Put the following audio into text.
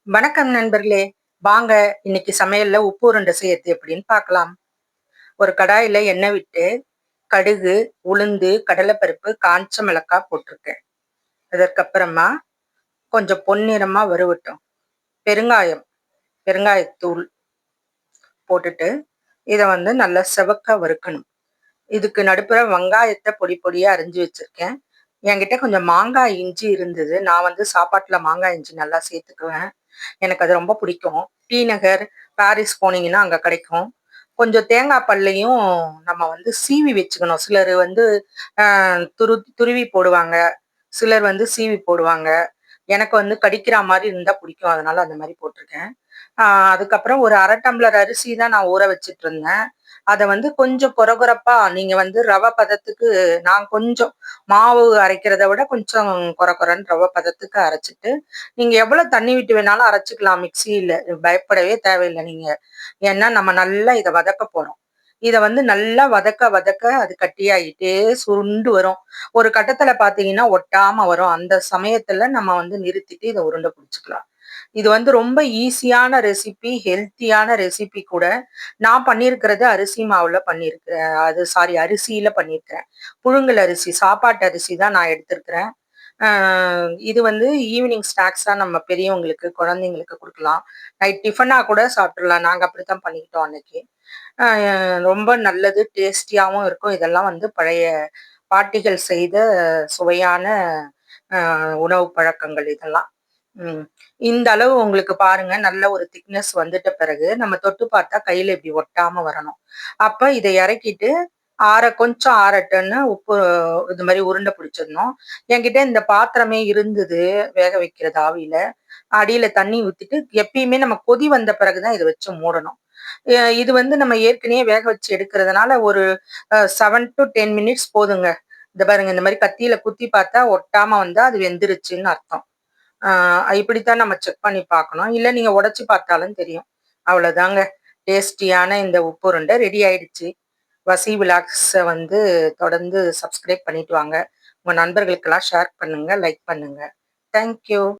வணக்கம் நண்பர்களே. வாங்க இன்னைக்கு சமையல்ல உப்பு உருண்டை செய்யறது எப்படின்னு பார்க்கலாம். ஒரு கடாயில எண்ணெய் விட்டு கடுகு, உளுந்து, கடலைப்பருப்பு, காஞ்ச மிளகாய் போட்டிருக்கேன். அதற்கப்புறமா கொஞ்சம் பொன்னிறமா வறுவட்டும். பெருங்காயம், பெருங்காயத்தூள் போட்டுட்டு இதை நல்லா செவக்க வறுக்கணும். இதுக்கு நடுப்புற வெங்காயத்தை பொடி பொடியா அரிஞ்சு வச்சிருக்கேன். என்கிட்ட கொஞ்சம் மாங்காய் இஞ்சி இருந்தது. நான் சாப்பாட்டுல மாங்காய் இஞ்சி நல்லா சேர்த்துக்குவேன். எனக்கு அது ரொம்ப பிடிக்கும். டி நகர், பாரிஸ் போனீங்கன்னா அங்க கிடைக்கும். கொஞ்சம் தேங்காய் பல்லையும் நம்ம சீவி வச்சுக்கணும். சிலர் துருவி போடுவாங்க, சிலர் சீவி போடுவாங்க. எனக்கு கடிக்கிற மாதிரி இருந்தா பிடிக்கும், அதனால அந்த மாதிரி போட்டிருக்கேன். அதுக்கப்புறம் ஒரு 1/2 டம்ளர் அரிசி தான் நான் ஊற வச்சிட்டு இருந்தேன். அதை கொஞ்சம் கொரகொரப்பா, நீங்க ரவை பதத்துக்கு, நான் கொஞ்சம் மாவு அரைக்கிறத விட கொஞ்சம் கொரகொரன்னு ரவை பதத்துக்கு அரைச்சிட்டு, நீங்க எவ்வளவு தண்ணி விட்டு வேணாலும் அரைச்சுக்கலாம் மிக்சியில. பயப்படவே தேவையில்லை நீங்க. ஏன்னா நம்ம நல்லா இதை வதக்க போறோம். இதை நல்லா வதக்க வதக்க அது கட்டியாயிட்டே சுருண்டு வரும். ஒரு கட்டத்துல பாத்தீங்கன்னா ஒட்டாம வரும். அந்த சமயத்துல நம்ம நிறுத்திட்டு இதை உருண்டை பிடிச்சுக்கலாம். இது ரொம்ப ஈஸியான ரெசிபி, ஹெல்த்தியான ரெசிபி கூட. நான் பண்ணியிருக்கிறது அரிசி மாவுல பண்ணியிருக்கிறேன். அரிசியில பண்ணியிருக்கிறேன். புழுங்கல் அரிசி, சாப்பாட்டு அரிசி தான் நான் எடுத்திருக்கிறேன். இது ஈவினிங் ஸ்நாக்ஸா நம்ம பெரியவங்களுக்கு, குழந்தைங்களுக்கு கொடுக்கலாம். நைட் டிஃபனா கூட சாப்பிட்றலாம். நாங்க அப்படித்தான் பண்ணிக்கிட்டோம் அன்னைக்கு. ரொம்ப நல்லது, டேஸ்டியாவும் இருக்கும். இதெல்லாம் பழைய பாட்டிகள் செய்த சுவையான உணவு பழக்கங்கள் இதெல்லாம். இந்த அளவு உங்களுக்கு பாருங்க, நல்ல ஒரு திக்னஸ் வந்துட்ட பிறகு நம்ம தொட்டு பார்த்தா கையில இப்படி ஒட்டாம வரணும். அப்ப இதை இறக்கிட்டு கொஞ்சம் ஆறட்டுன்னு உப்பு இது மாதிரி உருண்டை பிடிச்சிடணும். என்கிட்ட இந்த பாத்திரமே இருந்தது, வேக வைக்கிறது ஆவியில. அடியில தண்ணி ஊத்திட்டு, எப்பயுமே நம்ம கொதி வந்த பிறகுதான் இதை வச்சு மூடணும். இது நம்ம ஏற்கனவே வேக வச்சு எடுக்கிறதுனால ஒரு 7 to 10 மினிட்ஸ் போதுங்க. இந்த பாருங்க, இந்த மாதிரி கத்தியில குத்தி பார்த்தா ஒட்டாம வந்தா அது வெந்துருச்சுன்னு அர்த்தம். இப்படித்தான் நம்ம செக் பண்ணி பார்க்கணும். இல்ல நீங்க உடைச்சு பார்த்தாலும் தெரியும். அவ்வளவுதாங்க. டேஸ்டியான இந்த உப்பு உருண்டை ரெடி ஆயிடுச்சு. வசி விலாக்ஸ தொடர்ந்து சப்ஸ்கிரைப் பண்ணிட்டு வாங்க. உங்க நண்பர்களுக்கெல்லாம் ஷேர் பண்ணுங்க, லைக் பண்ணுங்க. தேங்க்யூ.